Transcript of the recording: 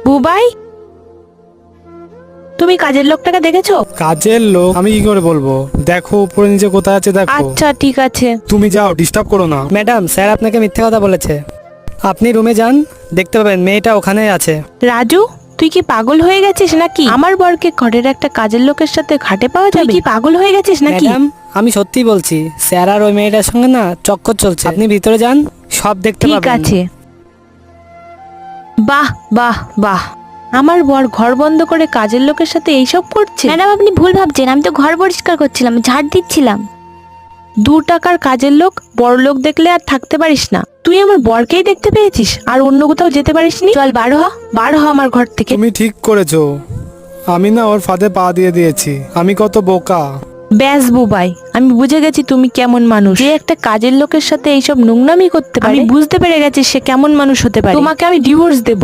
বুবাই, তুমি কাজের লোকটাকে দেখেছো? কাজের লোক আমি কি করে বলবো? দেখো উপরে নিচে কোথায় আছে দেখো। আচ্ছা ঠিক আছে। তুমি যাও, ডিস্টার্ব করো না। ম্যাডাম, স্যার আপনাকে মিথ্যে কথা বলেছে। আপনি রুমে যান, দেখতে পাবেন মেয়েটা ওখানেই আছে। রাজু, তুই কি পাগল হয়ে গেছিস নাকি? আমার বরকে ঘরের একটা কাজের লোকের সাথে ঘাটে পাওয়া যাবে? তুই কি পাগল হয়ে গেছিস নাকি? ম্যাডাম, আমি সত্যি বলছি, স্যার আর ওই মেয়েটার সঙ্গে না চক্কর চলছে। আপনি ভিতরে যান, সব দেখতে ঠিক পাবেন। আছে। বাহ বাহ বাহ, আমার বর ঘর বন্ধ করে কাজের লোকের সাথে এইসব করছে। ম্যাডাম, আপনি ভুল ভাবছেন, আমি তো ঘর পরিষ্কার করছিলাম, ঝাড় দিচ্ছিলাম। 2 টাকার কাজের লোক, বড় লোক দেখলে আর থাকতে পারিস না। তুই আমার বরকেই দেখতে পেয়েছিস আর অন্য কোথাও যেতে পারিসনি? চল বার হ আমার ঘর থেকে। তুমি ঠিক করেছো, আমি না ওর ফাঁদে পা দিয়ে দিয়েছি। আমি কত বোকা। ব্যাস বুবাই, আমি বুঝে গেছি তুমি কেমন মানুষ। যে একটা কাজের লোকের সাথে এইসব নোংরামি করতে পারে, আমি বুঝতে পেরে গেছি সে কেমন মানুষ হতে পারে। তোমাকে আমি ডিভোর্স দেব।